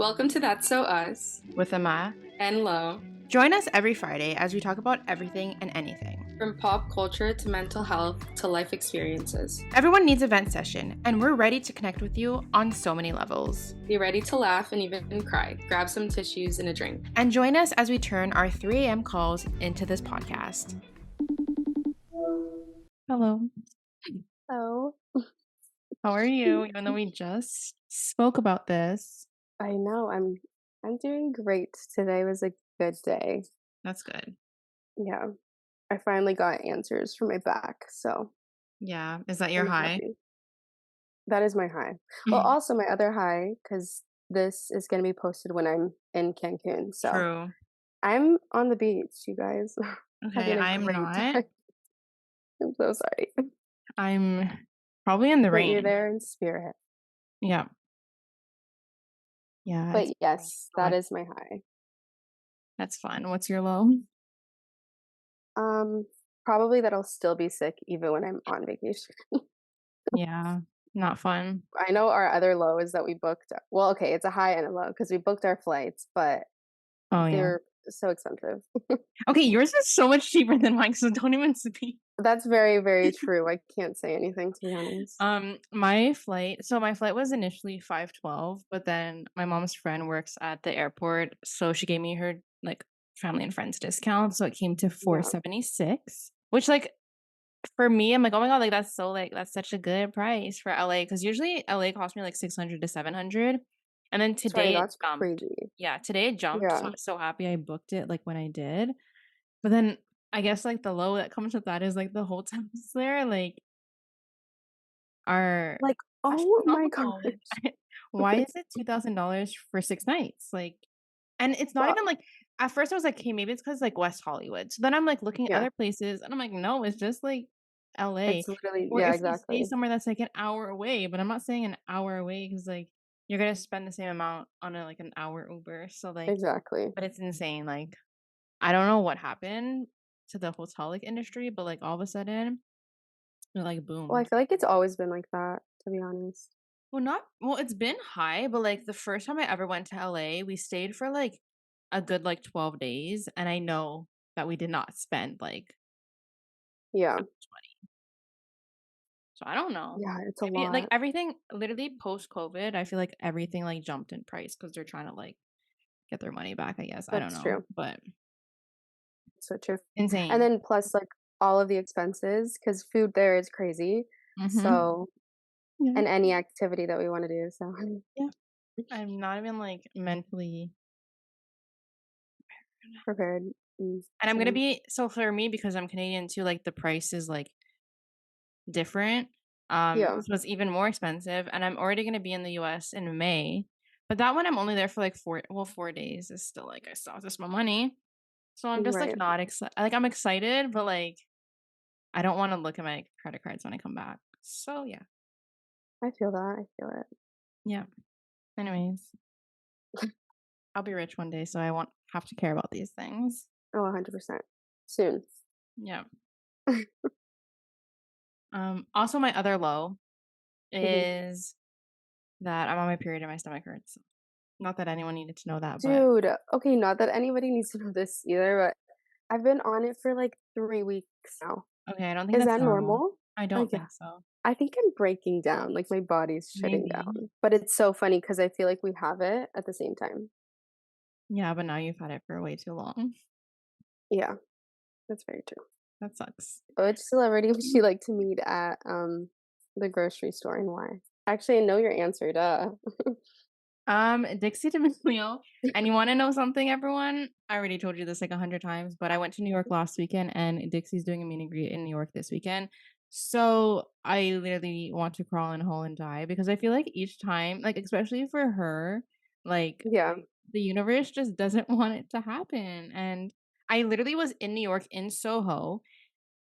Welcome to That's So Us with Ama. and Lo. Join us every Friday as we talk about everything and anything. From pop culture to mental health to life experiences. Everyone needs a vent session, and we're ready to connect with you on so many levels. Be ready to laugh and even cry. Grab some tissues and a drink. And join us as we turn our 3 a.m. calls into this podcast. Hello. Hello. How are you? Even though we just spoke about this. I know. I'm doing great. Today was a good day. That's good. Yeah. I finally got answers for my back, so Yeah. Is that your I'm high? happy. That is my high. Well, also my other high, because this is going to be posted when I'm in Cancun. So True. I'm on the beach, you guys. Okay, Having a I'm great not. time. I'm so sorry. I'm probably in the But rain. you're there in spirit. Yeah. Yeah. But yes, that is my high. That's fun. What's your low? Probably that I'll still be sick even when I'm on vacation. Yeah. Not fun. I know our other low is that we booked. Well, okay, it's a high and a low because we booked our flights, but Oh, yeah. they're so expensive. Okay, yours is so much cheaper than mine, so don't even speak. That's very, very true. I can't say anything, to be honest. My flight was initially 512, but then my mom's friend works at the airport, so she gave me her like family and friends discount, so it came to 476, which like for me, I'm like, oh my god, like that's such a good price for LA because usually LA costs me like 600 to 700, and then today Sorry, that's it jumped. crazy. Yeah, today it jumped. So Yeah. I'm so happy I booked it like when I did. But then I guess like the low that comes with that is like the hotels there like are Like, oh my astronomical. gosh. Like, why is it $2,000 for 6 nights? Like, and it's not Well, even like at first I was like, "Hey, maybe it's because like West Hollywood." So then I'm like looking at yeah, other places and I'm like, "No, it's just like LA." it's literally, Or yeah, if we stay exactly. somewhere that's like an hour away, but I'm not saying an hour away because like you're gonna spend the same amount on a, like an hour Uber. So like, Exactly. but it's insane. Like, I don't know what happened to the hotel like industry, but like all of a sudden, it like Well, I boomed. feel like it's always been like that, to be honest. Well, it's been high, but like the first time I ever went to LA, we stayed for like a good like 12 days, and I know that we did not spend like Yeah. that much money. So I don't know. Yeah, it's a Maybe like lot. everything literally post COVID, I feel like everything like jumped in price because they're trying to like get their money back, I guess. I don't That's know. true. But So true. And insane. then plus like all of the expenses, because food there is crazy. Mm-hmm. So, Yeah. and any activity that we want to do. So, Yeah. I'm not even like mentally. prepared. And I'm gonna Same. be so for me because I'm Canadian too, like the price is like different. Yeah. So it's even more expensive. And I'm already gonna be in the US in May. But that one I'm only there for like 4 days is still like I still have to spend money. So I'm just like Right. not excited. Like I'm excited, but like I don't want to look at my credit cards when I come back. So yeah. I feel that. I feel it. Yeah. Anyways, I'll be rich one day, so I won't have to care about these things. Oh, 100%. Soon. Yeah. Also my other low Mhm. is that I'm on my period and my stomach hurts. Not that anyone needed to know that, but Dude, okay, not that anybody needs to know this either, but I've been on it for like 3 weeks now. okay, I don't think Is that's that normal. normal? I don't Like, yeah, think so. I think I'm breaking down. Like, my body's shutting Maybe. down. But it's so funny because I feel like we have it at the same time. Yeah, but now you've had it for way too long. Yeah, that's very true. That sucks. Which celebrity would you like to meet at the grocery store and why? Actually, I know your answer, duh. Dixie D'Amelio. And you want to know something, everyone? I already told you this like 100 times, but I went to New York last weekend, and Dixie's doing a meet and greet in New York this weekend. So I literally want to crawl in a hole and die because I feel like each time, like especially for her, like Yeah. the universe just doesn't want it to happen. And I literally was in New York in Soho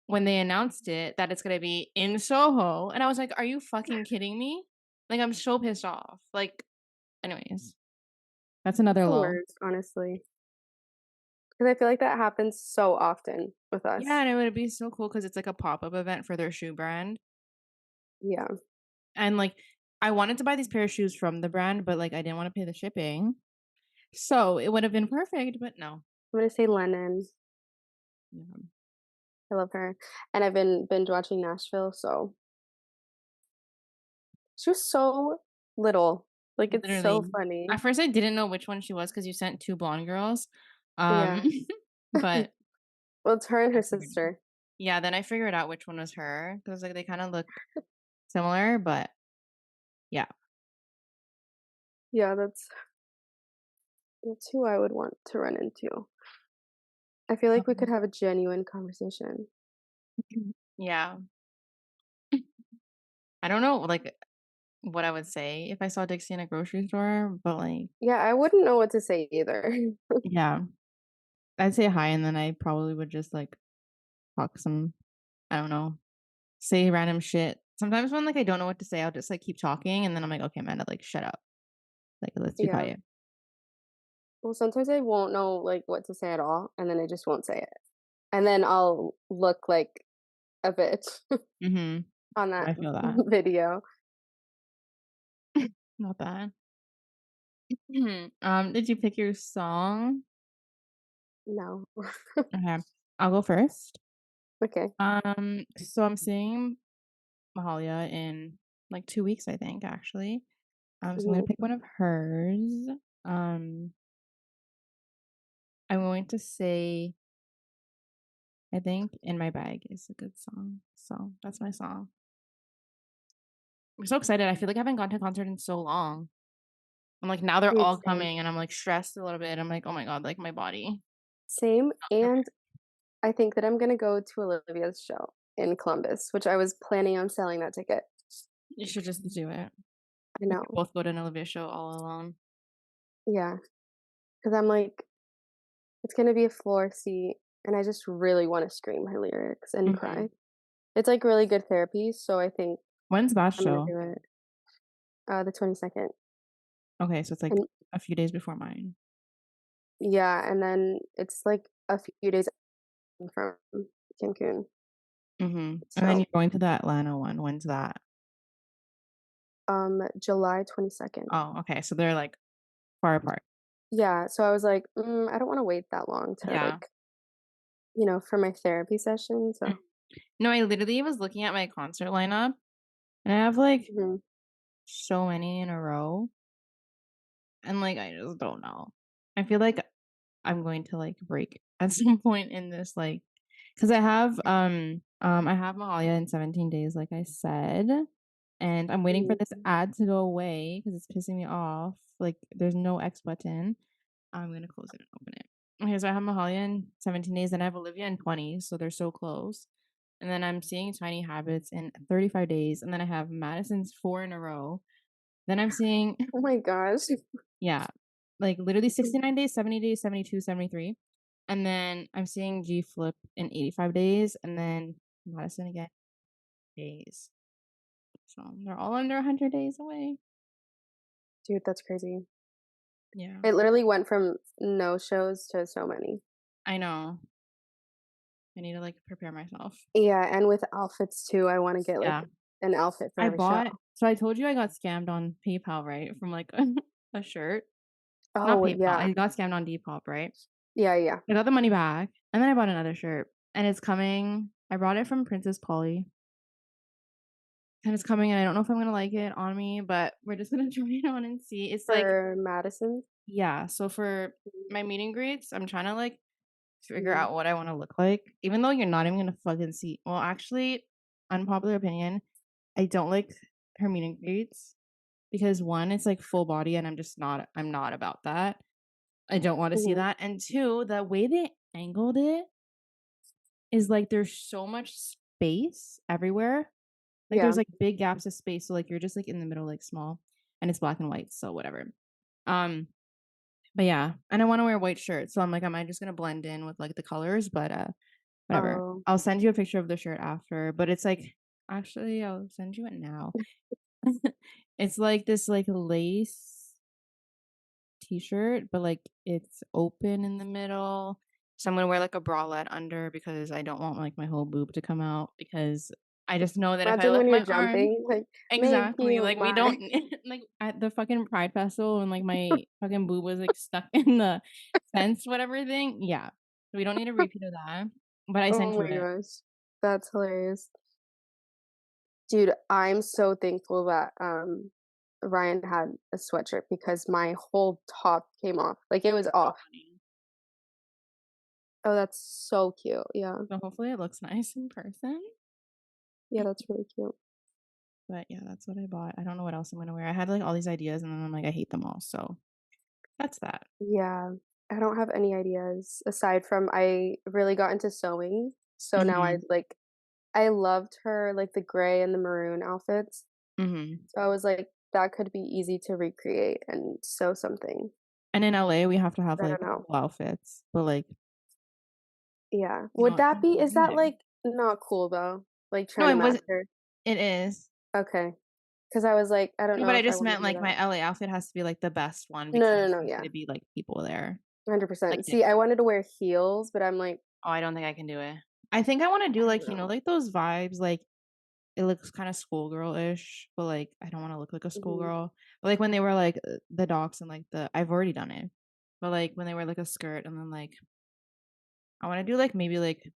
when they announced it that it's gonna be in Soho, and I was like, "Are you fucking kidding me?" Like, I'm so pissed off. Like, anyways, that's another The low. worst, honestly. Because I feel like that happens so often with Yeah, us. and it would be so cool because it's like a pop-up event for their shoe brand. Yeah. And like I wanted to buy these pair of shoes from the brand, but, like, I didn't wanna pay the shipping. So, it would have been perfect, but no. I'm gonna say Lennon. Yeah. I love her, and I've been binge watching Nashville, so she was so little, like, it's so Literally. funny. At first, I didn't know which one she was because you sent 2 blonde girls. Um, Yeah. but Well, it's her and I her figured sister. yeah, then I figured out which one was her because like, they kinda look similar, but yeah. Yeah, that's who I would want to run into. I feel like we could Um, have a genuine conversation. yeah. I don't know, like, what I would say if I saw Dixie in a grocery store, but, like, Yeah, I wouldn't know what to say either. yeah. I'd say hi, and then I probably would just, like, talk some I don't know, say random shit. Sometimes when, like, I don't know what to say, I'll just, like, keep talking, and then I'm like, "Okay, Amanda, like, shut up. Like, let's be Yeah. quiet." Well, sometimes I won't know, like, what to say at all, and then I just won't say it. And then I'll look like a bitch Mhm. on that I feel that. video. Not bad. Did you pick your song? No. Okay, I'll go first. Okay. So I'm seeing Mahalia in, like, 2 weeks, I think, actually. So I'm gonna Mhm. pick one of hers. Um, I'm going to say, I think "In My Bag" is a good song, so that's my song. I'm so excited, I feel like I haven't gone to a concert in so long. I'm like, now they're Dude, all same. coming, and I'm, like, stressed a little bit. I'm like, "Oh my god," like, my body. Same, Okay. and I think that I'm gonna go to Olivia's show in Columbus, which I was planning on selling that ticket. You should just do it. I We could know. both go to an Olivia show all alone. Yeah, because 'cause I'm like, it's gonna be a floor seat, and I just really wanna scream her lyrics and Mhm. cry. It's, like, really good therapy, so I think When's that I'm gonna show? do it. The 22nd. Okay, so it's, like, And a few days before mine. yeah, and then it's, like, a few days from Cancun, Mhm, and then so, you're going to the Atlanta one. When's that? July 22nd. Oh, okay, so they're, like, far apart. Yeah, so I was like, I don't wanna wait that long to, Yeah. like, for my therapy session, so Mm. No, I literally was looking at my concert lineup, and I have, like, mhm. so many in a row, and, like, I just don't know. I feel like I'm going to, like, break at some point in this, like, because I have Mahalia in 17 days, like I said, and I'm waiting for this Mhm. ad to go away because it's pissing me off. Like, there's no X button. I'm gonna close it and open it. Okay, so I have Mahalia in 17 days, and I have Olivia in 20, so they're so close. And then I'm seeing Tiny Habits in 35 days, and then I have Madison's 4 in a row. Then I'm seeing Oh my gosh. yeah, like, literally 69 days, 70 days, 72, 73, and then I'm seeing G Flip in 85 days, and then Madison again, days. So they're all under 100 days away. Dude, that's crazy. Yeah, It literally went from no shows to so many. I know. I need to, like, prepare myself. Yeah, and with outfits too, I wanna get, like, Yeah. an outfit for I every show. bought so I told you I got scammed on PayPal, right? From, like, a shirt? Not Oh, PayPal, yeah. I got scammed on Depop, right? Yeah, yeah. I got the money back, and then I bought another shirt, and it's coming I bought it from Princess Polly, and it's coming, and I don't know if I'm gonna like it on me, but we're just gonna try it on and see. It's like For Madison? yeah, so for my meet and greets, I'm trying to, like, figure Mhm. out what I wanna look like, even though you're not even gonna fucking see well, actually, unpopular opinion, I don't like her meet and greets because 1, it's, like, full body, and I'm not about that. I don't wanna see Mhm. that, and 2, the way they angled it is, like, there's so much space everywhere. Like, there's, Yeah. like, big gaps of space, so, like, you're just, like, in the middle, like, small, and it's black and white, so whatever. Um, but yeah, and I wanna wear a white shirt, so I'm like, am I just gonna blend in with, like, the colors? But, whatever. Oh. I'll send you a picture of the shirt after, but it's, like actually, I'll send you it now. It's, like, this, like, lace t-shirt, but, like, it's open in the middle, so I'm gonna wear, like, a bralette under because I don't want, like, my whole boob to come out because I just know that if I Imagine lift when you're my arm, jumping, like, make exactly, you like, we don't mine. like, at the fucking Pride Festival and, like, my fucking boob was, like, stuck in the fence, whatever thing, yeah. We don't need a repeat of that, but I Oh sent you my it. gosh. That's hilarious. Dude, I'm so thankful that, Ryan had a sweatshirt because my whole top came off. Like, it was So off. funny. Oh, that's so cute. Yeah. So hopefully it looks nice in person, Yeah, that's really cute. but yeah, that's what I bought. I don't know what else I'm gonna wear. I had, like, all these ideas, and then I'm like, I hate them all, so that's that. Yeah. I don't have any ideas aside from I really got into sewing. So now Mhm, I loved her, like, the gray and the maroon outfits. mhm. So I was like, that could be easy to recreate and sew something. And in LA, we have to have, But I like, don't know. cool outfits, but, like, Yeah. you Would know, that you be can is do that, it. like, not cool though? Like, No, trying to it match was her? it is. Okay. 'Cause I was like, I don't No, but know I if I just wanna meant, do like, that. my LA outfit has to be, like, the best one No, because no, no, there's yeah. gonna be, like, people there, like 100%. See, I this. wanted to wear heels, but I'm like, Oh, I don't think I can do it. I think I wanna do, I don't like, know. like, those vibes, like, it looks kinda schoolgirl-ish, but, like, I don't wanna look like a Mhm. schoolgirl. But, like, when they were, like, the docs and, like, the I've already done it. But, like, when they wear, like, a skirt and then, like, I wanna do, like, maybe, like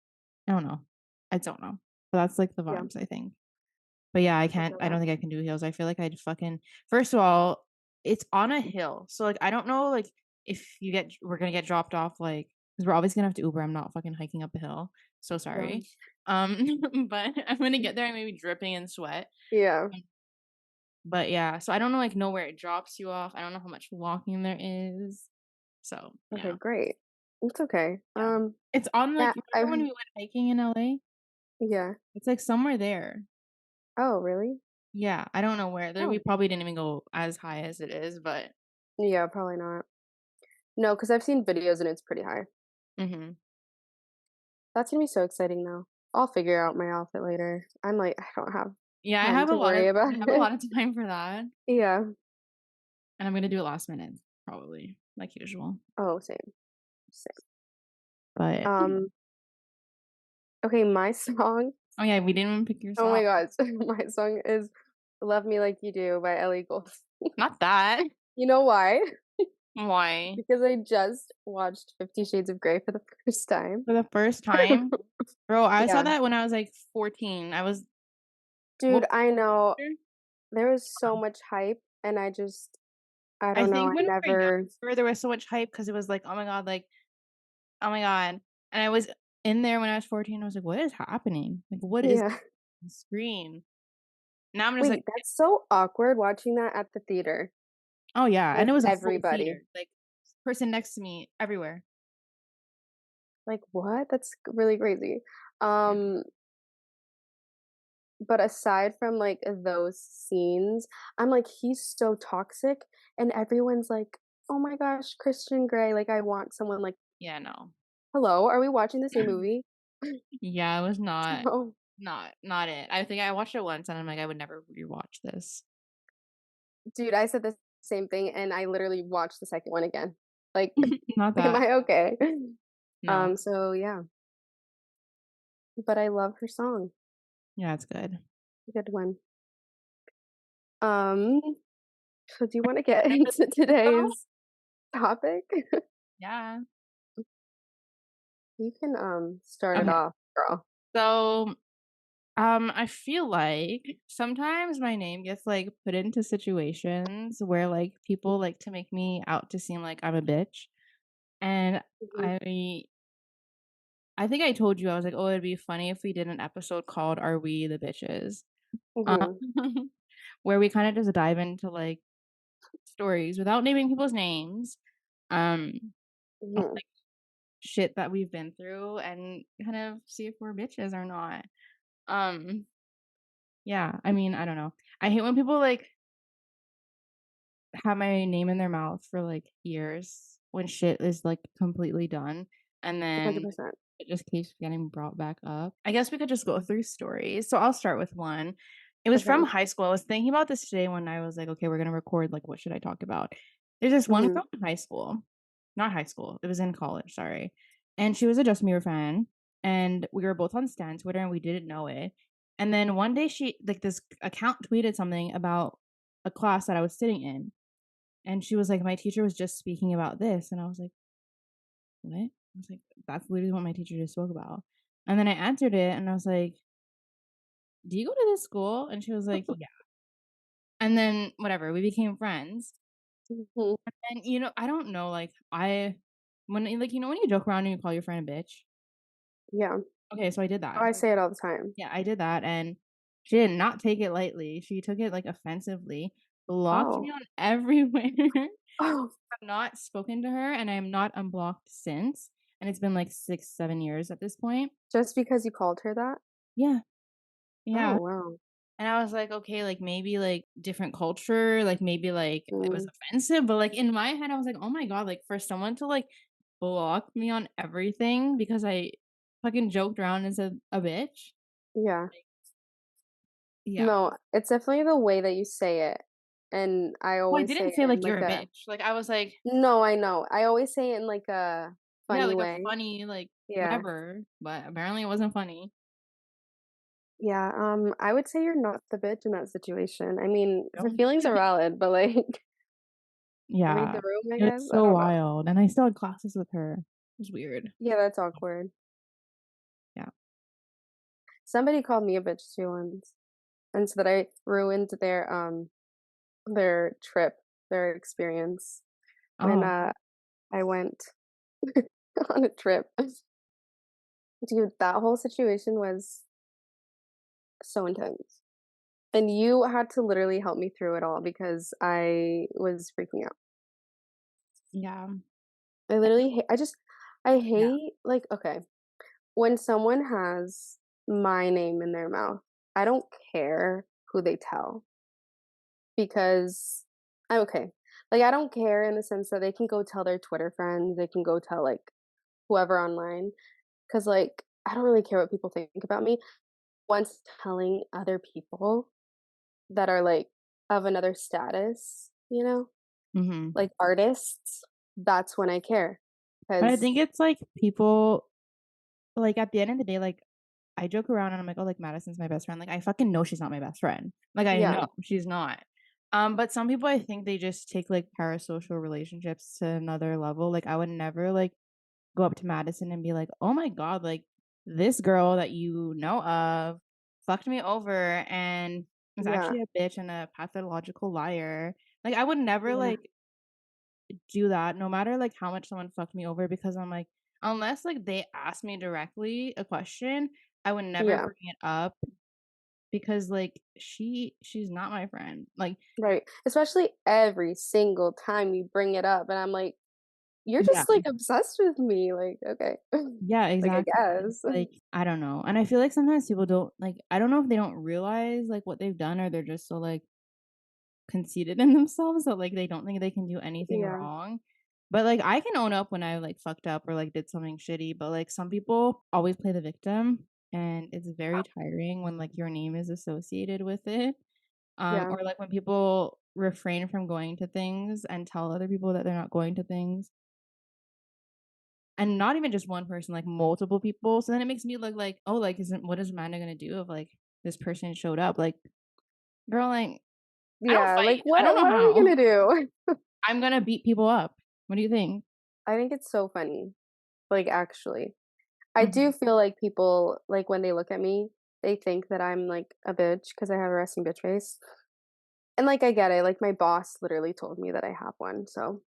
I don't know. I don't know. But that's, like, the Yeah, vibes, I think. But, yeah, I feel I that. don't think I can do heels. I feel like I'd fucking first of all, it's on a hill, so, like, I don't know, like, if we're gonna get dropped off, like, because 'cause we're obviously gonna have to Uber, I'm not fucking hiking up a hill, so Yeah. sorry. But I'm gonna get there and maybe dripping in sweat. Yeah. Um, but, yeah, so I don't know where it drops you off. I don't know how much walking there is. So, Okay, yeah, great. It's okay. yeah. It's on, Yeah, like you I remember when we went hiking in LA? yeah. It's, like, somewhere there. Oh, really? Yeah, I don't know where. There we Oh. probably didn't even go as high as it is, but Yeah, probably not. No, 'cause I've seen videos and it's pretty high. mhm. That's gonna be so exciting though. I'll figure out my outfit later. I'm like, I don't have Yeah, time to worry about I have a it. lot of time for that, Yeah. and I'm gonna do it last minute, probably, like usual. Oh, same. Same. But Um, okay, my song. oh, yeah, we didn't even pick your Oh my song. gosh. My song is Love Me Like You Do by Ellie Goulding. Not that. You know why? Why? Because I just watched 50 Shades of Grey for the first time. For the first time? Bro, I saw Yeah. that when I was, like, 14. I was what Dude, I know. year? There was so much hype and I I don't know, think I when we were never younger, there was so much hype because it was like, oh my god," and I was in there when I was 14, I was like, "What is happening? Like, what is yeah. the screen?" Now I'm just like Wait, that's so awkward watching that at the theater oh, yeah, and with it was a full everybody. theater, like, person next to me everywhere. Like, what? That's really crazy. Yeah. Um, but aside from, like, those scenes, I'm like, "He's so toxic," and everyone's like, "Oh my gosh, Christian Grey," like, I want someone like, Yeah, no. "Hello, are we watching the same movie?" Yeah, it was So not it. I think I watched it once and I'm like, "I would never rewatch this." dude, I said the same thing, and I literally watched the second one again. Like, Not am that. I okay? No. So yeah, but I love her song. Yeah, it's good. Good one. Um, so do you wanna get Wanna into go? today's topic? Yeah. You can, start it Okay. off, girl. So, I feel like sometimes my name gets, like, put into situations where, like, people like to make me out to seem like I'm a bitch, and Mhm, I think I told you, I was like, "Oh, it'd be funny if we did an episode called 'Are We the Bitches?'" Um, mhm, where we kinda just dive into, like, stories without naming people's names, um, of, mhm. like, shit that we've been through and kind of see if we're bitches or not. Um, yeah, I mean, I don't know. I hate when people, like, have my name in their mouth for, like, years when shit is, like, completely done, and then 100%. it just keeps getting brought back up. I guess we could just go through stories. So I'll start with one. It was from Okay. high school. I was thinking about this today when I was like, "Okay, we're gonna record, like, what should I talk about?" There's this one Mhm, girl in high school. Not high school, it was in college, sorry. And she was a Justin Bieber fan, and we were both on stan Twitter, and we didn't know it. And then one day she like this account tweeted something about a class that I was sitting in, and she was like, "My teacher was just speaking about this," and I was like, "What?" I was like, "That's literally what my teacher just spoke about." And then I answered it, and I was like, "Do you go to this school?" And she was like, "Yeah." And then whatever, we became friends. Mhm. And I don't know, like when like when you joke around and you call your friend a bitch. Yeah. Okay, so I did Oh, that. I say it all the time. Yeah, I did that, and she did not take it lightly. She took it, like, offensively, blocked me Oh. on everywhere. Oh, I've not spoken to her, and I am not unblocked since, and it's been, like, 6, 7 years at this point. just because you called her that? Yeah, Oh, yeah, wow. and I was like, "Okay, like, maybe, like, different culture, like, maybe, like, it was Mm, offensive," but, like, in my head, I was like, "Oh my god," like, for someone to, like, block me on everything because I fucking joked around and said a bitch? yeah. Yeah. No, it's definitely the way that you say it, and I Well, I always say didn't it say, in like, "You're like a a bitch." Like, I was like no, I know. I always say it in like a yeah, funny like a way. funny, like, Yeah. whatever, but apparently it wasn't funny. Yeah, I would say you're not the bitch in that situation. I mean, her No. feelings are valid, but, like, read Yeah. the room, I guess? It's I so don't know. wild, and I still had classes with her. It was weird. Yeah, that's awkward. Yeah. Somebody called me a bitch too once, and said that I ruined their trip, their experience when, Oh, I went on a trip. Dude, that whole situation was so intense, and you had to literally help me through it all because I was freaking out. yeah. I literally ha I Yeah. hate, like, okay, when someone has my name in their mouth, I don't care who they tell because okay, like, I don't care in the sense that they can go tell their Twitter friends, they can go tell, like, whoever online, because like, I don't really care what people think about me. Once telling other people that are, like, of another status, Mhm. like artists, that's when I care. But I Because think it's, like, people like, at the end of the day, like, I joke around and I'm like, "Oh, like, Madison's my best friend." Like, I fucking know she's not my best friend. Like, I yeah, know she's not. But some people, I think they just take, like, parasocial relationships to another level. Like, I would never, like, go up to Madison and be like, "Oh my god, like, this girl that you know of fucked me over and is yeah, actually a bitch and a pathological liar." Like, I would never, yeah, like, do that no matter, like, how much someone fucked me over because I'm like unless, like, they ask me directly a question, I would never yeah, bring it up because, like, she's not my friend. Like right. Especially every single time you bring it up, and I'm like, "You're yeah. just, like, obsessed with me." Like, "Okay." Yeah, Like, I exactly. It's guess. like, I don't know, and I feel like sometimes people don't like, I don't know if they don't realize, like, what they've done or they're just so, like, conceited in themselves that, like, they don't think they can do anything Yeah, wrong. But, like, I can own up when I, like, fucked up or, like, did something shitty, but, like, some people always play the victim, and it's very tiring when, like, your name is associated with it. yeah, Or, like, when people refrain from going to things and tell other people that they're not going to things. And not even just one person, like, multiple people, so then it makes me look like, "Oh, like, isn't what is Amanda gonna do if, like, this person showed up?" Like, girl, like, I don't yeah, like, fight. I don't know what are we how. gonna do? I'm gonna beat people up. What do you think? I think it's so funny, like, actually. I do Mhm. feel like people, like, when they look at me, they think that I'm, like, a bitch because I have a resting bitch face, and, like, I get it, like, my boss literally told me that I have one, so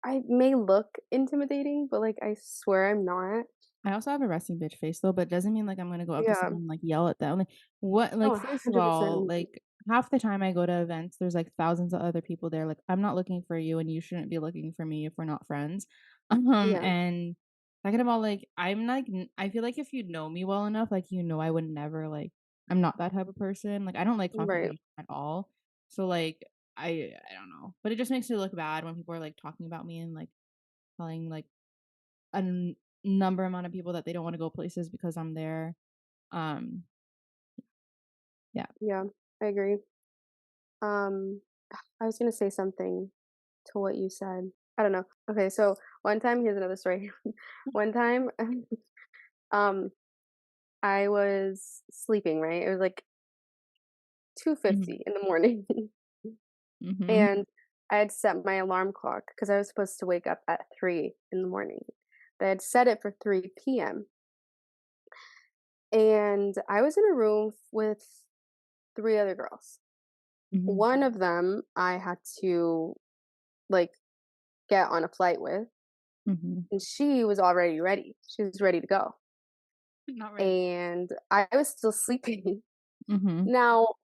I may look intimidating, but, like, I swear I'm not. I also have a resting bitch face though, but doesn't mean, like, I'm gonna go up to Yeah. someone and, like, yell at them. Like, what Oh, like, first of all, 100%. like, half the time I go to events, there's, like, thousands of other people there, like, I'm not looking for you, and you shouldn't be looking for me if we're not friends. Yeah, And second of all, like, I'm, like, n I feel like if you know me well enough, like, I would never, like I'm not that type of person, like, I don't like right. confrontation at all. So, like, I don't know, but it just makes me look bad when people are, like, talking about me and, like, telling, like, a number amount of people that they don't wanna go places because I'm there. Um, yeah. Yeah, I agree. Um, I was gonna say something to what you said. I don't know. Okay, so one time here's another story. One time, um, I was sleeping, right? It was like Mhm. 2:50 in the morning. Mhm. And I had set my alarm clock because I was supposed to wake up at 3 in the morning. But I had set it for 3 p.m. And I was in a room with 3 other girls. Mhm. One of them I had to like get on a flight with, Mhm. and she was already ready. She was ready to go. Not ready. And I was still sleeping. Mhm. Now,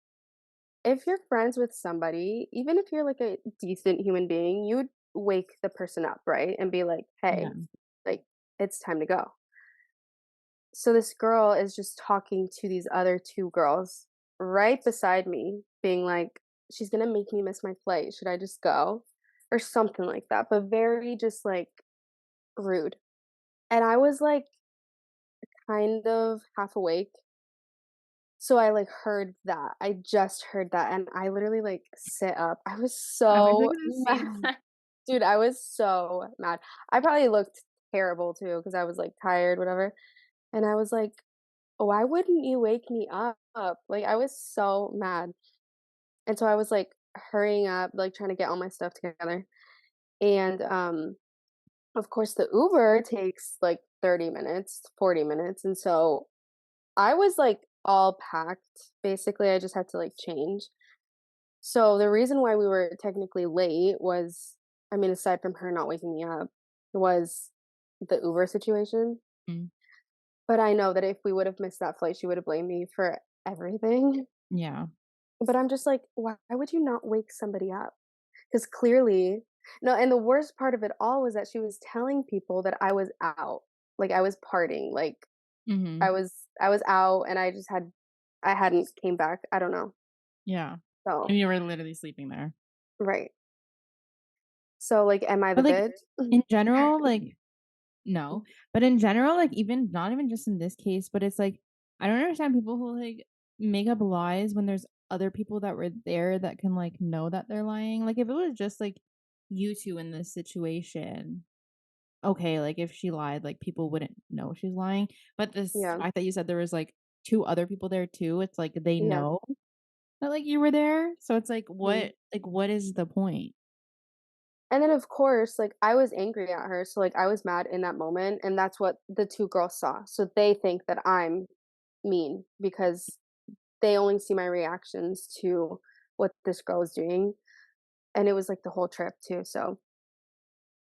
if you're friends with somebody, even if you're like a decent human being, you would wake the person up, right? And be like, Yeah. "Hey, like it's time to go." So this girl is just talking to these other 2 girls right beside me, being like, "She's gonna make me miss my flight. Should I just go?" Or something like that, but very just like rude. And I was like kind of half awake. So I like heard that. I just heard that and I literally like sit up. I was I wish I so could have mad. seen that. Dude, I was so mad. I probably looked terrible too because I was like tired, whatever. And I was like, why wouldn't you wake me up? Like I was so mad. And so I was like hurrying up, like trying to get all my stuff together. And of course the Uber takes like 30 minutes, 40 minutes. And so I was like all packed. Basically, I just had to like change. So the reason why we were technically late was, I mean, aside from her not waking me up, was the Uber situation. Mm. But I know that if we would have missed that flight, she would have blamed me for everything. Yeah. But I'm just like, why would you not wake somebody up? Because clearly, no, and the worst part of it all was that she was telling people that I was out, like I was partying, like Mhm. I was out and I hadn't came back. I don't know. Yeah. So And you were literally sleeping there. right. So like, am I the But, like, bitch? in general, like no. But in general, like, even not even just in this case, but it's like, I don't understand people who, like, make up lies when there's other people that were there that can, like, know that they're lying. Like, if it was just, like, you 2 in this situation, okay, like, if she lied, like, people wouldn't know she's lying. But this Yeah, fact that you said there was, like, 2 other people there too, it's like they yeah. know that, like, you were there. So it's Mhm. like, what is the point? And then of course, like I was angry at her, so like I was mad in that moment, and that's what the 2 girls saw. So they think that I'm mean because they only see my reactions to what this girl was doing, and it was like the whole trip too. So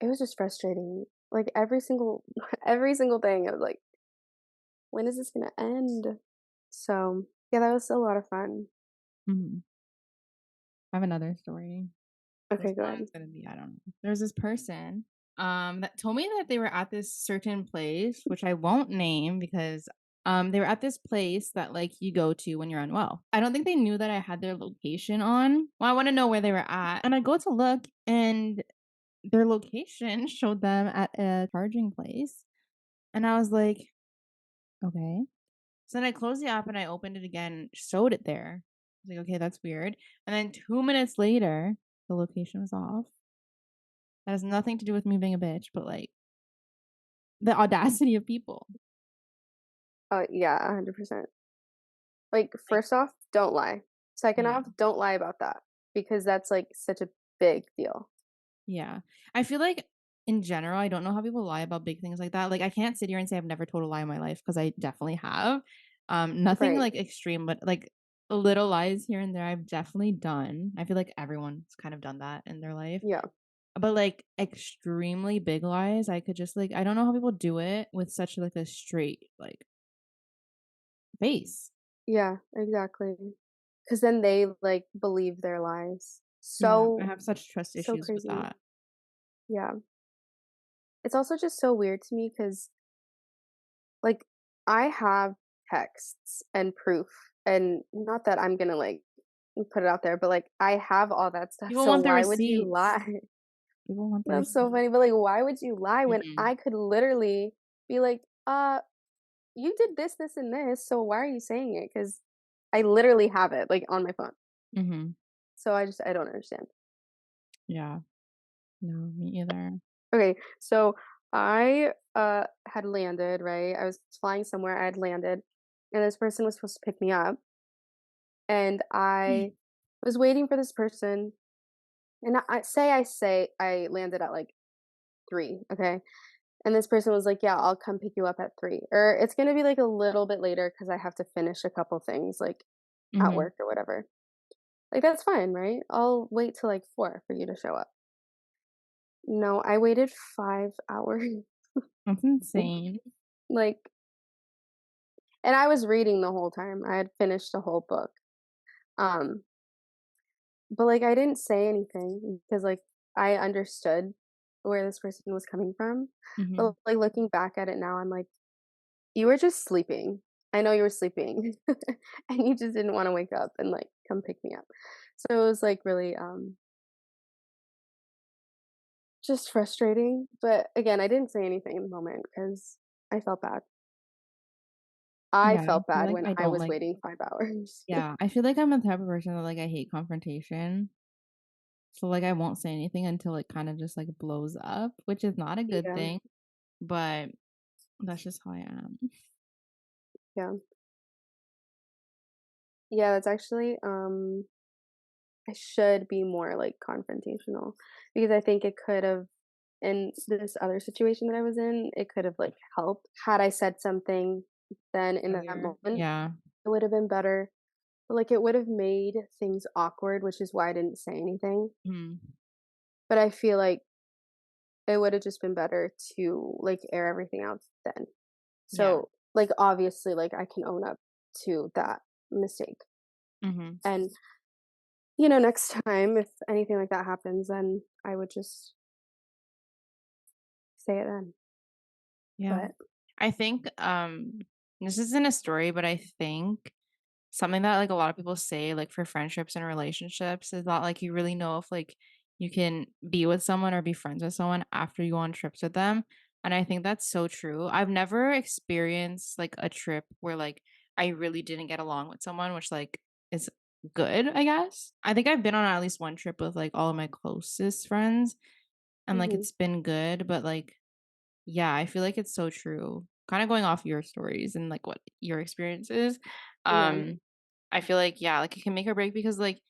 it was just frustrating. Like every single every single thing, I was like, when is this gonna end? So yeah, that was a lot of fun. Mhm. I have another story. This Okay, one's good. gonna be, I don't know. There's this person that told me that they were at this certain place, which I won't name because they were at this place that like you go to when you're unwell. I don't think they knew that I had their location on. Well, I want to know where they were at. And I go to look and their location showed them at a charging place. And I was like, okay. So then I closed the app and I opened it again, showed it there. I was like, okay, that's weird. And then 2 minutes later, the location was off. That has nothing to do with me being a bitch, but, like, the audacity of people. Yeah, 100%. Like, Like first off, don't lie. Second yeah, off, don't lie about that because that's, like, such a big deal. yeah. I feel like, in general, I don't know how people lie about big things like that. Like, I can't sit here and say I've never told a lie in my life because I definitely have. Nothing, Right. like, extreme, but, like, little lies here and there I've definitely done. I feel like everyone's kind of done that in their life. Yeah. But, like, extremely big lies, I could just, like I don't know how people do it with such, like, a straight, like, face. Yeah, exactly. Because then they, like, believe their lies. Yeah, I So have such trust so issues with crazy. that. Yeah. It's also just so weird to me because, like, I have texts and proof, and not that I'm gonna, like, put it out there, but, like, I have all that stuff, People so want the why would you receipts. lie? People want the That's so receipts. funny, but, like, why would you lie when Mhm, I could literally be like, you did this, this, and this, so why are you saying it? Because I literally have it, like, on my phone. mhm. So I don't understand. Yeah. No, me either. Okay, so I, had landed, right? I was flying somewhere, I had landed, and this person was supposed to pick me up, and I was waiting for this person, and I say I landed at, like, 3, okay? And this person was like, "Yeah, I'll come pick you up at 3, or it's gonna be, like, a little bit later because I have to finish a couple things, like, at Mm-hmm. work or whatever." Like, that's fine, right? I'll wait till, like, 4 for you to show up. No, I waited 5 hours. That's insane. Like, and I was reading the whole time. I had finished the whole book. Um, but, like, I didn't say anything because, like, I understood where this person was coming from. Mm-hmm. But, like, looking back at it now, I'm like, "You were just sleeping. I know you were sleeping, and you just didn't wanna wake up and, like, come pick me up." So it was, like, really, just frustrating, but again, I didn't say anything in the moment because I felt bad. I Yeah, I felt feel bad like when I I don't was like. waiting 5 hours. Yeah, I feel like I'm the type of person that like I hate confrontation. So like I won't say anything until it kind of just like blows up, which is not a good Yeah, thing, but that's just how I am. yeah. Yeah, that's actually, I should be more, like, confrontational because I think it could've in this other situation that I was in, it could've, like, helped. Had I said something then in that Earlier. moment, Yeah. it would've been better. But, like, it would've made things awkward, which is why I didn't say anything. Mhm. But I feel like it would've just been better to, like, air everything out then. Yeah. So, like, obviously, like, I can own up to that mistake. Mhm. And, next time if anything like that happens, then I would just say it then. Yeah. But I think this isn't a story, but I think something that like a lot of people say like for friendships and relationships is that like you really know if like you can be with someone or be friends with someone after you go on trips with them. And I think that's so true. I've never experienced like a trip where like I really didn't get along with someone, which like is good, I guess. I think I've been on at least one trip with like all of my closest friends and like mhm, it's been good, but like yeah, I feel like it's so true. Kind of going off your stories and like what your experience is. yeah, Um, I feel like, yeah, like it can make or break because like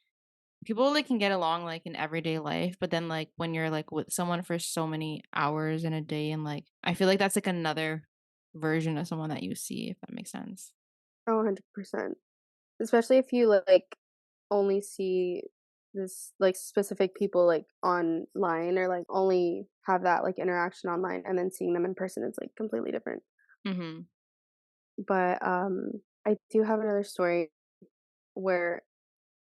people like can get along like in everyday life, but then like when you're like with someone for so many hours in a day and like I feel like that's like another version of someone that you see, if that makes sense. oh, 100%. Especially if you, like, only see this, like, specific people, like, online or, like, only have that, like, interaction online and then seeing them in person is, like, completely different. Mhm. But, I do have another story where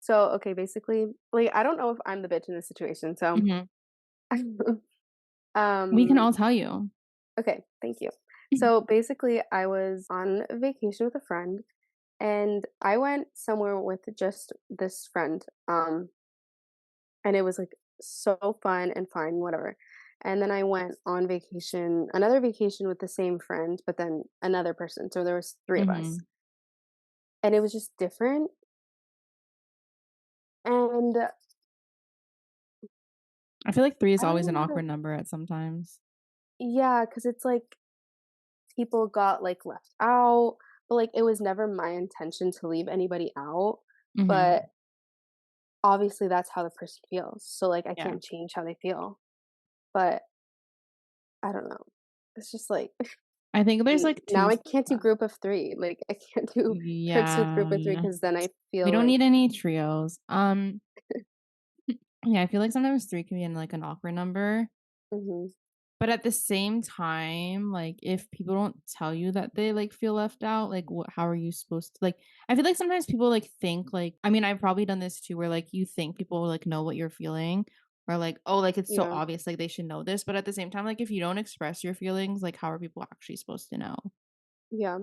so, okay, basically, like, I don't know if I'm the bitch in this situation, so Mhm. We can um, all tell you. okay, thank you. So, basically, I was on vacation with a friend, and I went somewhere with just this friend, and it was, like, so fun and fine, whatever. And then I went on vacation another vacation with the same friend, but then another person, so there was 3 of us, Mhm. and it was just different, and I feel like 3 is I don't always an know how to awkward number at sometimes. yeah, because it's like people got, like, left out, but, like, it was never my intention to leave anybody out, Mhm. but obviously that's how the person feels, so, like, I Yeah. can't change how they feel, but I don't know. It's just like I think there's like 2 now I s can't do group of 3, like, I can't do trips with group of 3 Yeah. because then I We feel don't like need any trios. Yeah, I feel like sometimes 3 can be in like an awkward number, mhm, but at the same time, like if people don't tell you that they like feel left out, like what how are you supposed to like I feel like sometimes people like think like I mean, I've probably done this too where like you think people like know what you're feeling or like oh like it's so yeah, obvious like they should know this, but at the same time like if you don't express your feelings, like how are people actually supposed to know? yeah.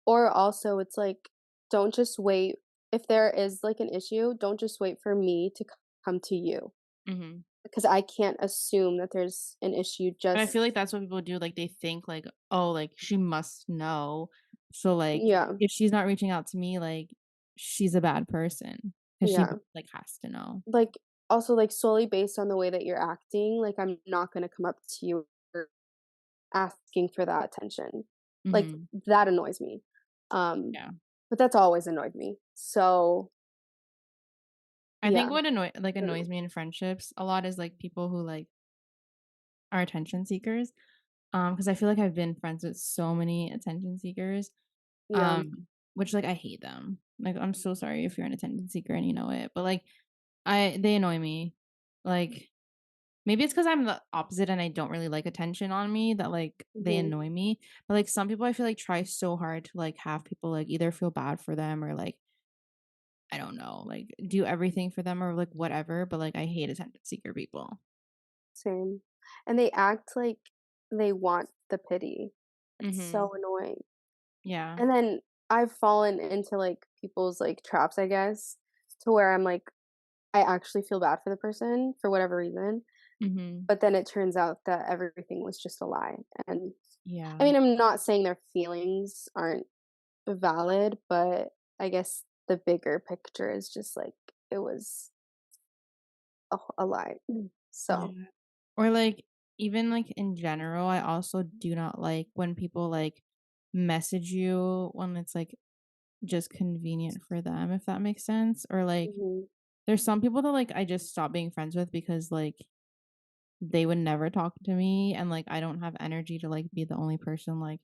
Or also it's like, don't just wait if there is, like, an issue, don't just wait for me to come to you, Mhm. because I can't assume that there's an issue And I just feel like that's what people do, like, they think, like, "Oh, like, she must know. So, like, yeah, if she's not reaching out to me, like, she's a bad person because she, yeah. like, has to know." Like, also, like, solely based on the way that you're acting, like, I'm not gonna come up to you or asking for that attention. Like, Mhm. that annoys me. Um, Yeah. but that's always annoyed me. So I think yeah, what I don't know. annoys me in friendships a lot is like people who like are attention seekers. Because I feel like I've been friends with so many attention seekers. Yeah, Which like I hate them. Like I'm so sorry if you're an attention seeker and you know it, but like they annoy me. Like maybe it's because I'm the opposite and I don't really like attention on me that like they hmm, annoy me. But like some people I feel like try so hard to like have people like either feel bad for them or like I don't know, like do everything for them or like whatever. But like I hate attention seeker people. same. And they act like they want the pity. It's Mm-hmm. so annoying. Yeah. And then I've fallen into like people's like traps, I guess, to where I'm like, I actually feel bad for the person for whatever reason. Mm-hmm. But then it turns out that everything was just a lie. And I Yeah. mean, I'm not saying their feelings aren't valid, but I guess the bigger picture is just like it was a lie. So, Yeah. Or like even like in general, I also do not like when people like message you when it's like just convenient for them, if that makes sense. Or like mhm, there's some people that like I just stop being friends with because like they would never talk to me and like I don't have energy to like be the only person like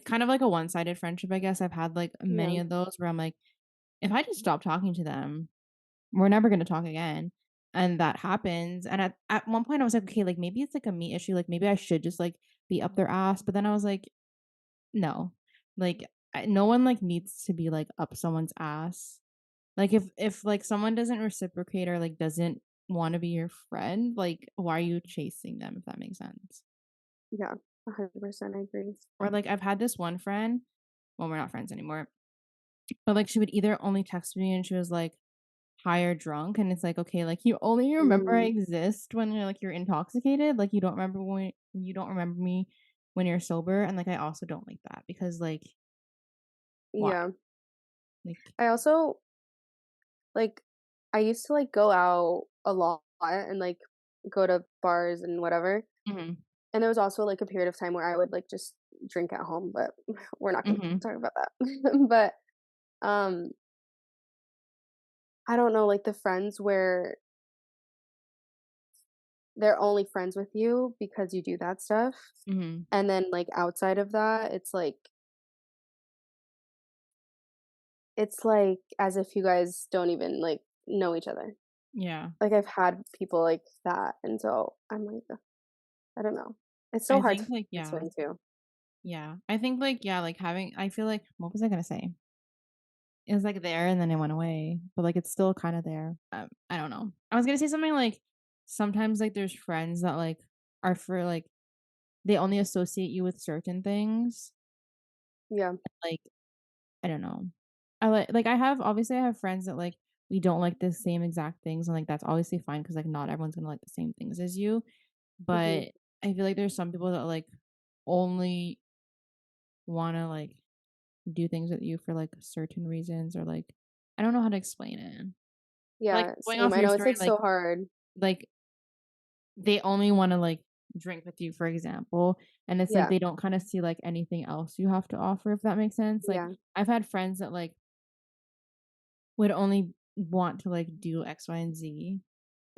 kind of like a one-sided friendship, I guess. I've had like yeah, many of those where I'm like, if I just stop talking to them, we're never gonna talk again. And that happens. And at one point I was like, okay, like maybe it's like a me issue. Like maybe I should just like be up their ass. But then I was like, no. Like no one like needs to be like up someone's ass. Like if like someone doesn't reciprocate or like doesn't want to be your friend, like why are you chasing them if that makes sense? yeah, 100% I agree. Or like I've had this one friend, well we're not friends anymore, but like she would either only text me and she was like high or drunk and it's like okay, like you only remember I Mhm, exist when you're intoxicated, like you don't remember me when you're sober, and like I also don't like that because like why? yeah. Like I also like I used to like go out a lot and like go to bars and whatever. mhm, And there was also like a period of time where I would like just drink at home, but we're not going to mhm, talk about that. But um I don't know, like the friends where they're only friends with you because you do that stuff. mhm. And then like outside of that, it's like as if you guys don't even like know each other. Yeah. Like I've had people like that, and so I'm like, "Ugh, I don't know. It's so I hard to think like yeah. explain too. Yeah. I think like yeah, like having I feel like what was I gonna say? It was like there and then it went away, but like it's still kind of there. I don't know. I was gonna say something like sometimes like there's friends that like are for like they only associate you with certain things. Yeah. Like I don't know. I like I have obviously I have friends that like we don't like the same exact things and like that's obviously fine because like not everyone's gonna like the same things as you. Mhm. But I feel like there's some people that like only wanna like do things with you for like certain reasons or like I don't know how to explain it. Like Yeah, going same. off I your know it's story, like so hard. like they only want to like drink with you, for example, and it's like Yeah. they don't kind of see like anything else you have to offer, if that makes sense. Like Yeah. I've had friends that like would only want to like do X, Y, and Z,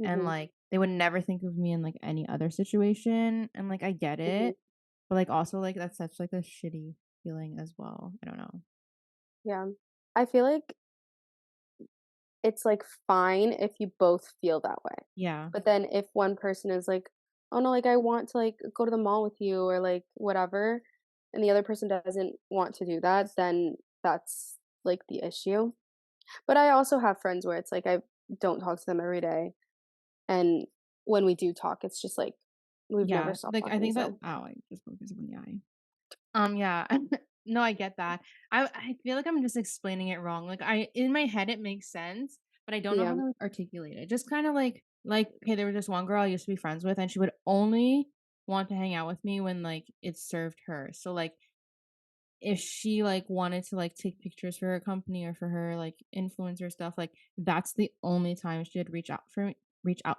and Mhm. like they would never think of me in like any other situation, and like I get Mhm. it, but like also like that's such like a shitty feeling as well. I don't know. Yeah. I feel like it's like fine if you both feel that way. Yeah. But then if one person is like, "Oh no, like I want to like go to the mall with you or like whatever," and the other person doesn't want to do that, then that's like the issue. But I also have friends where it's like I don't talk to them every day, and when we do talk, it's just like we've never Yeah, stopped like, I talking, think that so I just poked myself in the eye. Yeah. No, I get that. I feel like I'm just explaining it wrong. Like, I in my head, it makes sense, but I don't know how yeah. to, like, articulate it. Just kinda okay, there was this one girl I used to be friends with, and she would only want to hang out with me when, like, it served her. So, like, if she, like, wanted to, like, take pictures for her company or for her, like, influencer stuff, like, that's the only time she would reach out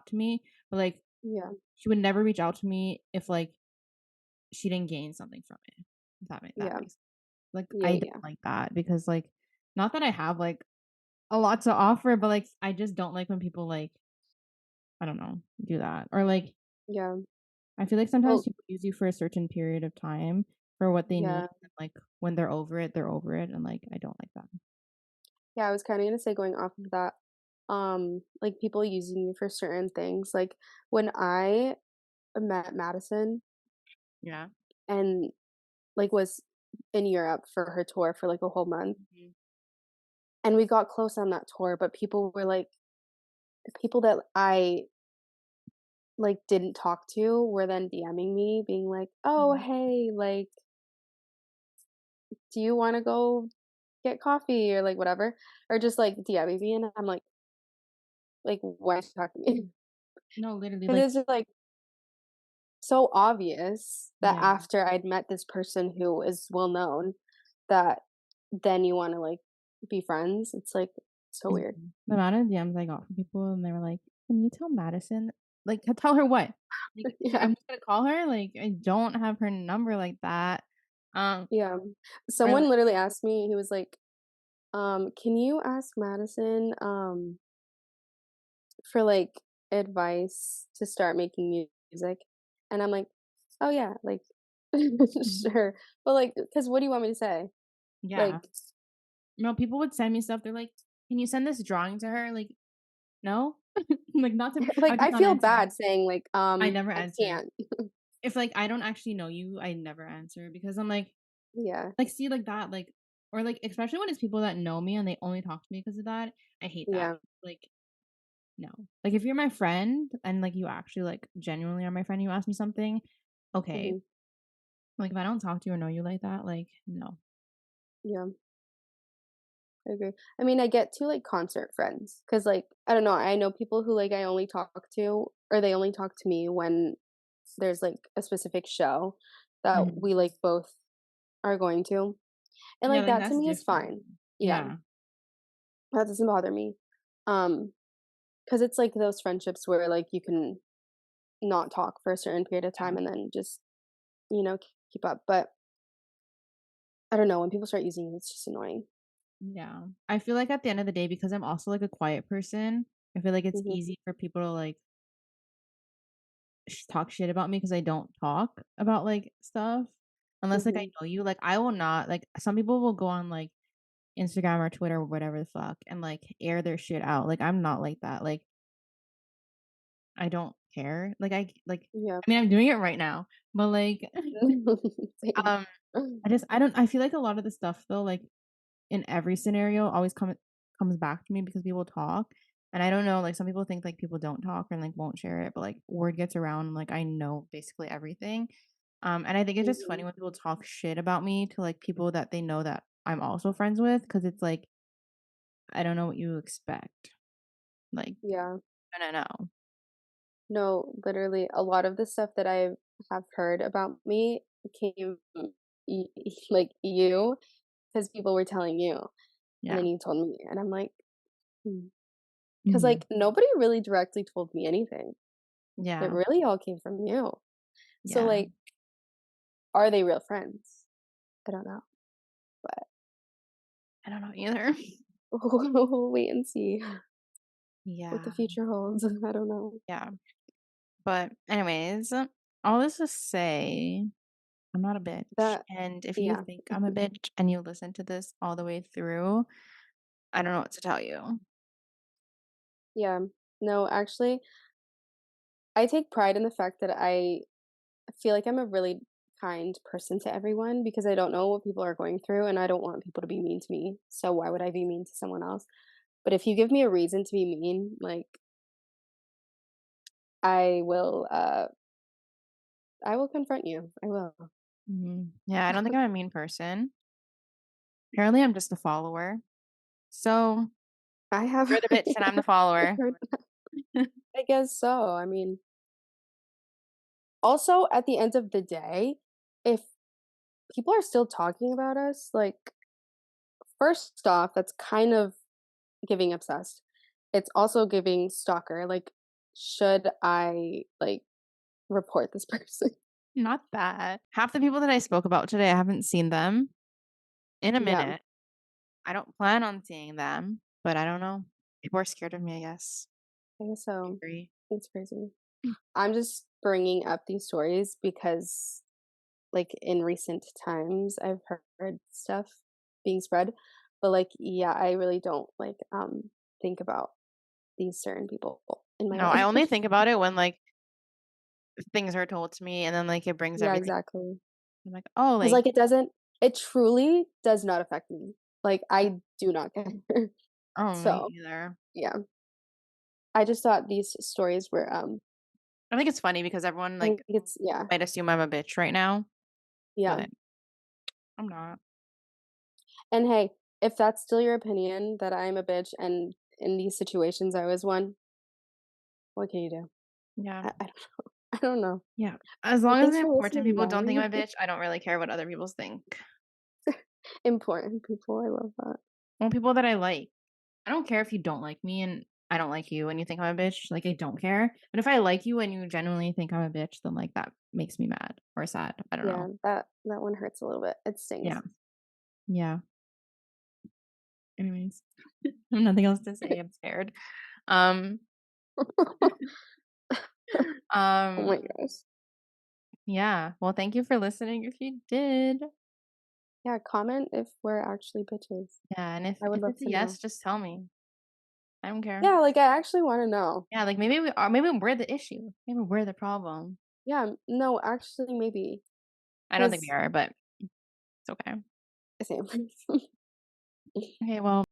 to me. But, like, Yeah. she would never reach out to me if, like, she didn't gain something from it. If that Yeah. makes sense. Like Yeah, I yeah, don't like that because like not that I have like a lot to offer, but like I just don't like when people like I don't know, do that. Or like yeah. I feel like sometimes Well, people use you for a certain period of time for what they need yeah, and like when they're over it and like I don't like that. yeah. I was kind of gonna say going off of that, like people using you for certain things. Like when I met Madison Yeah. and like was in Europe for her tour for like a whole month, Mhm. and we got close on that tour, but people were like people that I like didn't talk to were then DMing me being like, "Oh, Mhm. hey, like do you want to go get coffee or like whatever?" Or just like DMing me and I'm like why are you talking to me? No, literally Because like it's just like so obvious that yeah. after I'd met this person who is well known that then you want to like be friends. It's like so weird. Mhm. The amount of DMs I got from people and they were like, "Can you tell Madison like tell her what?" Like Yeah. I'm just gonna call her. Like I don't have her number like that. Um Yeah. or Someone like literally asked me, he was like, can you ask Madison for like advice to start making music?" And I'm like, "Oh yeah, like Mhm. sure." But like cuz what do you want me to say? Yeah. Like No, people would send me stuff. They're like, "Can you send this drawing to her?" Like, no. Like not to like I just I not feel answer. bad saying like I never I answer. can't. If like I don't actually know you, I never answer because I'm Yeah. like see like that like or like especially when it's people that know me and they only talk to me because of that. I hate that. Yeah. Like no. Like if you're my friend and like you actually like genuinely are my friend, you ask me something, okay. Mhm. Like if I don't talk to you or know you like that, like no. Yeah. I agree. I mean, I get to like concert friends because, like, I don't know. I know people who like I only talk to, or they only talk to me when there's like a specific show that Mhm. we like both are going to, and Yeah, like like that to that's me is different. fine. Yeah, Yeah. that doesn't bother me. Um, because it's like those friendships where like you can not talk for a certain period of Yeah. time and then just keep up. But I don't know when people start using it, it's just annoying. Yeah. I feel like at the end of the day, because I'm also like a quiet person, I feel like it's Hmm. easy for people to like talk shit about me because I don't talk about like stuff unless like I Hmm. know you. Like I will not like some people will go on like Instagram or Twitter or whatever the fuck and like air their shit out. Like I'm not like that. Like I don't care. Yeah. I mean I'm doing it right now, but like Same. um I don't I feel like a lot of the stuff though like in every scenario always comes back to me because people talk. And I don't know, like some people think like people don't talk and like won't share it, but like word gets around and like I know basically everything. And I think it's just funny Mhm. when people talk shit about me to like people that they know that I'm also friends with because it's like I don't know what you expect. Like Yeah. I don't know. No, literally, a lot of the stuff that I have heard about me came from like you, because people were telling you, and Yeah. then you told me, and I'm like, because Hmm. like nobody really directly told me anything. It Yeah. really all came from you. So Yeah. like, are they real friends? I don't know, but I don't know either. we'll wait and see what the Yeah. future holds. I don't know. Yeah. But anyways, all this to say I'm not a bitch. That And if you yeah, think I'm a bitch and you listen to this all the way through, I don't know what to tell you. yeah. No, actually, I take pride in the fact that I feel like I'm a really kind person to everyone because I don't know what people are going through and I don't want people to be mean to me. So why would I be mean to someone else? But if you give me a reason to be mean, like I will I will confront you. I will. Yeah, I don't think I'm a mean person. Apparently, I'm just a follower. So I have you're the bitch and I'm the follower. heard I guess so. I mean, also at the end of the day, if people are still talking about us, like first off, that's kind of giving obsessed. It's also giving stalker. Like, should I like report this person? Not that. Half the people that I spoke about today, I haven't seen them. in a Yeah, minute. I don't plan on seeing them, but I don't know. People are scared of me, I guess. I guess I so. agree. It's crazy. I'm just bringing up these stories because, like, in recent times, I've heard stuff being spread, but like, yeah, I really don't like think about these certain people in my No, I life. only think about it when like things are told to me and then like it brings Yeah, everything. exactly. I'm like, oh, Because like, like it truly does not affect me. Like I do not care. oh, me So either. yeah, I just thought these stories were I think it's funny because everyone I like think it's yeah, might assume I'm a bitch right now, yeah. but I'm not. And hey, if that's still your opinion that I'm a bitch and in these situations I was one, what can you do? Yeah. I don't know. I don't know. Yeah. As But long as thanks the for important listening, people don't think guys. I'm a bitch, I don't really care what other people think. Important people. I love that. Well, people that I like. I don't care if you don't like me and I don't like you and you think I'm a bitch. Like, I don't care. But if I like you and you genuinely think I'm a bitch, then like that makes me mad or sad. I don't Yeah, know. that one hurts a little bit. It Yeah. stings. Yeah. Anyways, I have nothing else to say. I'm scared. Um, Oh my um, gosh. yeah. Well, thank you for listening if you did. Yeah, comment if we're actually bitches. Yeah. And if, I would if love it's a to know. yes, just tell me. I don't care. Yeah, like I actually want to know. Yeah. Like maybe we are, maybe we're the issue. Maybe we're the problem. Yeah, no, actually maybe I don't think we because are, but it's okay. same. Okay. Well,